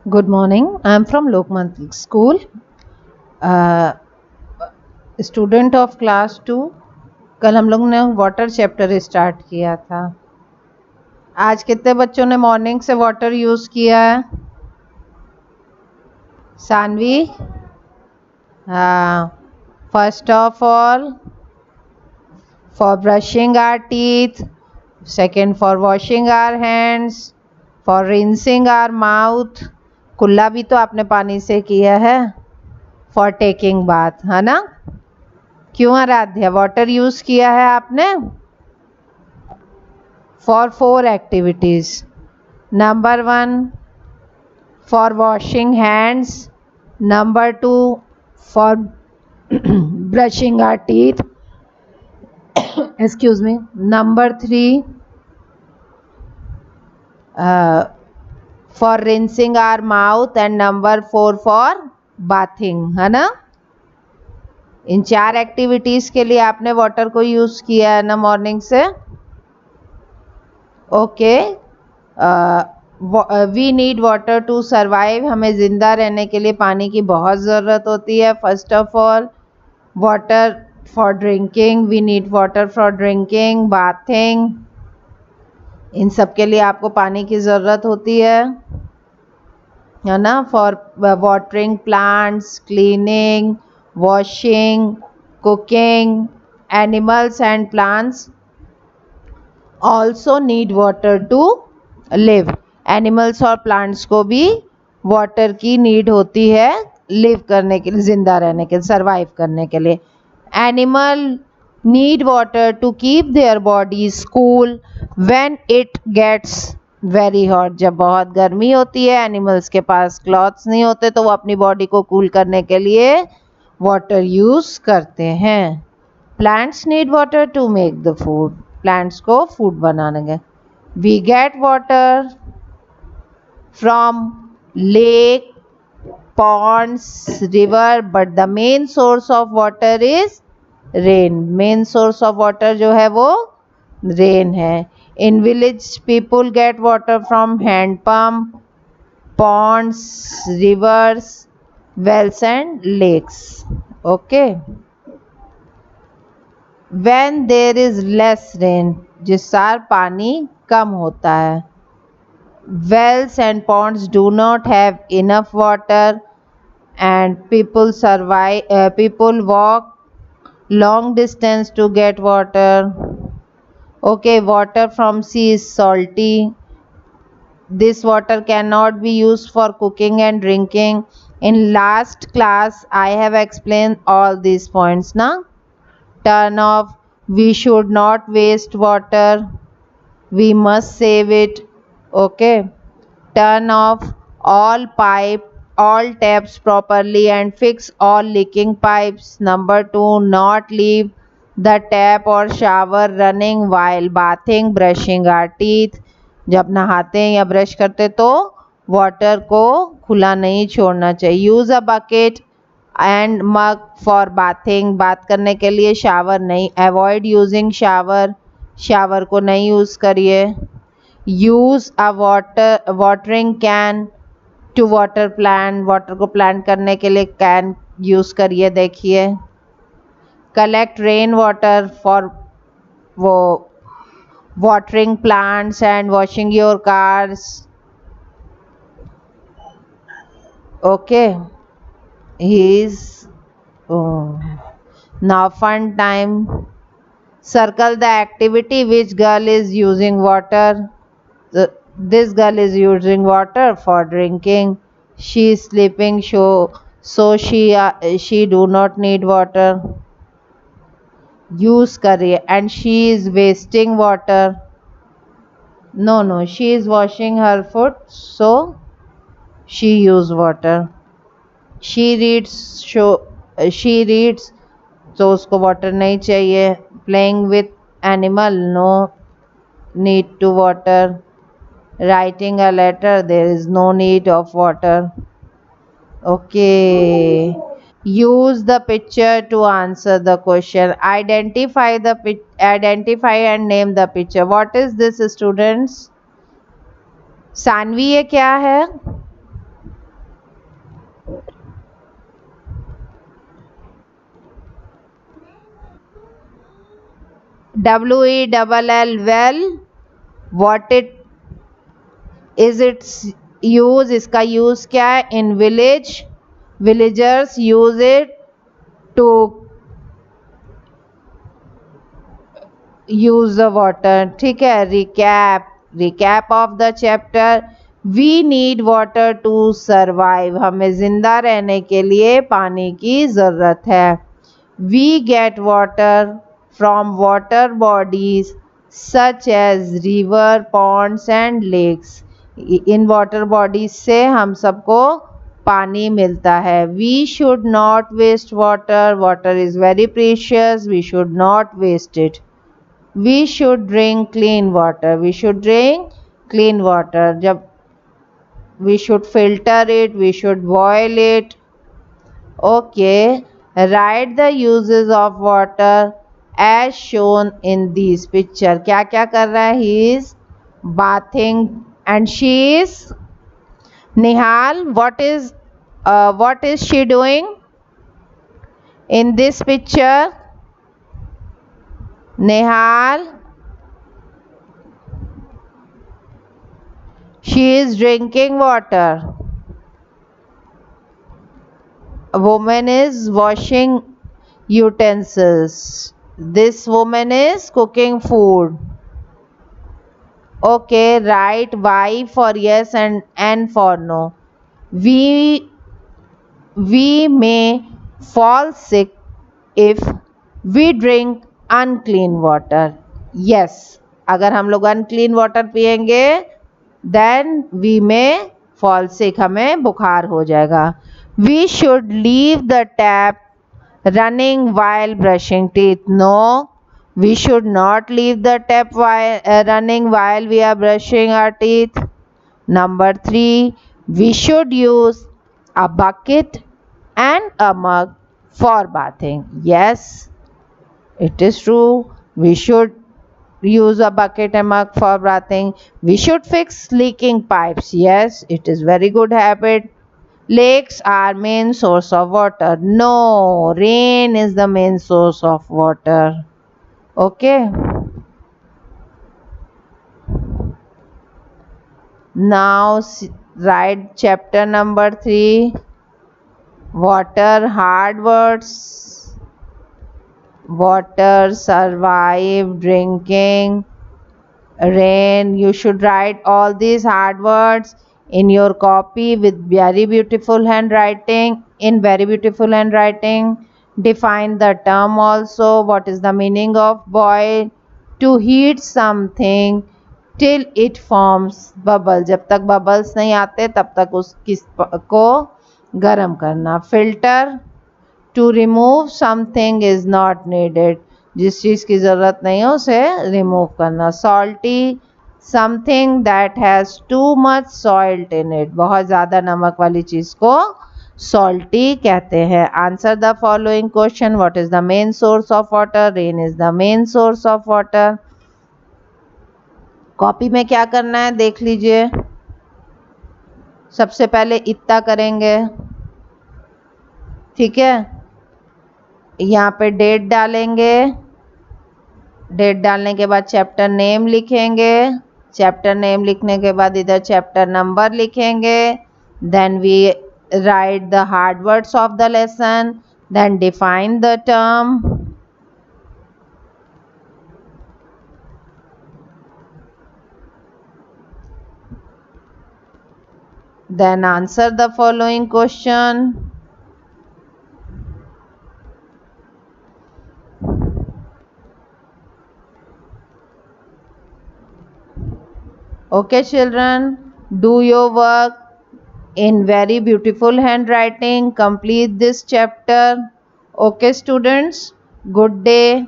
Good morning. I am from Lokman School, uh, student of class 2। कल हम लोग ने वाटर चैप्टर स्टार्ट किया था। आज कितने बच्चों ने मॉर्निंग से वाटर यूज़ किया है? Saanvi, first of all for brushing our teeth, second for washing our hands, for rinsing our mouth. कुल्ला भी तो आपने पानी से किया है। फॉर टेकिंग बाथ, है ना? क्यों आराध्या, वाटर यूज़ किया है आपने? For 4 activities. Number 1 for washing hands, number 2 for brushing our teeth, excuse me, number 3 for rinsing our mouth, and number 4 for bathing, है ना? इन 4 एक्टिविटीज़ के लिए आपने वाटर को यूज़ किया है ना मॉर्निंग से? Okay. We need water to survive. हमें ज़िंदा रहने के लिए पानी की बहुत ज़रूरत होती है। First of all water for drinking, we need water for drinking, bathing, इन सब के लिए आपको पानी की ज़रूरत होती है ना? For watering plants, cleaning, washing, cooking, animals and plants also need water to live. Animals और प्लांट्स को भी वाटर की नीड होती है लिव करने के लिए, जिंदा रहने के लिए, सर्वाइव करने के लिए। Animal need water to keep their bodies cool when it gets very hot. जब बहुत गर्मी होती है, एनिमल्स के पास क्लॉथ्स नहीं होते, तो वो अपनी बॉडी को कूल करने के लिए वाटर यूज़ करते हैं। Plants need water to make the food. Plants को फूड बनाने के। We get water from lake, ponds, river, but the main source of water is rain. Main source of water जो है वो रेन है। In village people gate water from hand pump, ponds, rivers, wells and lakes. Okay. When there is less rain, जिस साल पानी कम होता है, wells and ponds do not have enough water and people walk long distance to get water. Okay, water from sea is salty. This water cannot be used for cooking and drinking. In last class I have explained all these points now. Turn off, we should not waste water, we must save it. Okay. Turn off all taps properly and fix all leaking pipes. Number 2, not leave the tap or shower running while bathing, brushing our teeth. जब नहाते हैं या brush करते तो water को खुला नहीं छोड़ना चाहिए। Use a bucket and mug for bathing. बात करने के लिए शावर नहीं, अवॉइड यूजिंग शावर, शावर को नहीं यूज़ करिए। Use a watering can to water plant. Water को प्लांट करने के लिए कैन यूज़ करिए। देखिए, कलेक्ट रेन वाटर फॉर वो watering plants and washing your cars. Okay, he is now fun time. Circle the activity. Which girl is using water? This girl is using water for drinking. She is sleeping, so she do not need water. Use करिए. And she is wasting water. No, she is washing her foot, so she use water. She reads, तो उसको water नहीं चाहिए। Playing with animal, no need to water. Writing a letter, there is no need of water. Okay. Use the picture to answer the question. Identify and name the picture. What is this, students? Saanvi, ये क्या है? WELL well, what it is its use, इसका use क्या है? In village, villagers use it to use the water. ठीक है, recap of the chapter. We need water to survive. हमें जिंदा रहने के लिए पानी की ज़रूरत है. We get water from water bodies such as river, ponds and lakes. In water bodies से हम सबको पानी मिलता है. We should not waste water. Water is very precious. We should not waste it. We should drink clean water. We should drink clean water. जब we should filter it, we should boil it. Okay, write the uses of water as shown in this picture. क्या क्या कर रहा है? He is bathing and she is Nihal. What is she doing in this picture? Nihal, she is drinking water. A woman is washing utensils. This woman is cooking food. Okay, write Y for yes and N for no. We may fall sick if we drink unclean water. Yes, अगर हम लोग unclean water पिएंगे then we may fall sick, हमें बुखार हो जाएगा. We should leave the tap running while brushing teeth. No, we should not leave the tap running while we are brushing our teeth. Number 3, we should use a bucket and a mug for bathing. Yes, it is true. We should use a bucket and mug for bathing. We should fix leaking pipes. Yes, it is very good habit. Lakes are main source of water. No, rain is the main source of water. Okay. Now write chapter number 3. Water, hard words. Water, survive, drinking, rain. You should write all these hard words in your copy with very beautiful handwriting. In very beautiful handwriting. Define the term also. What is the meaning of boil? To heat something till it forms bubble. जब तक bubbles नहीं आते तब तक उसको गर्म करना. Filter. To remove something is not needed. जिस चीज़ की ज़रूरत नहीं है उसे रिमूव करना. Salty. Something that has too much salt in it. बहुत ज़्यादा नमक वाली चीज़ को salty कहते हैं. Answer the following question. What is the main source of water? Rain is the main source of water. Copy में क्या करना है देख लीजिए. सबसे पहले इतना करेंगे. ठीक है, यहाँ पे डेट डालेंगे. डेट डालने के बाद चैप्टर नेम लिखेंगे. चैप्टर नेम लिखने के बाद इधर चैप्टर नंबर लिखेंगे. Then we write the hard words of the lesson. Then define the term. Then answer the following question. Okay children, do your work in very beautiful handwriting. Complete this chapter. Okay students, good day.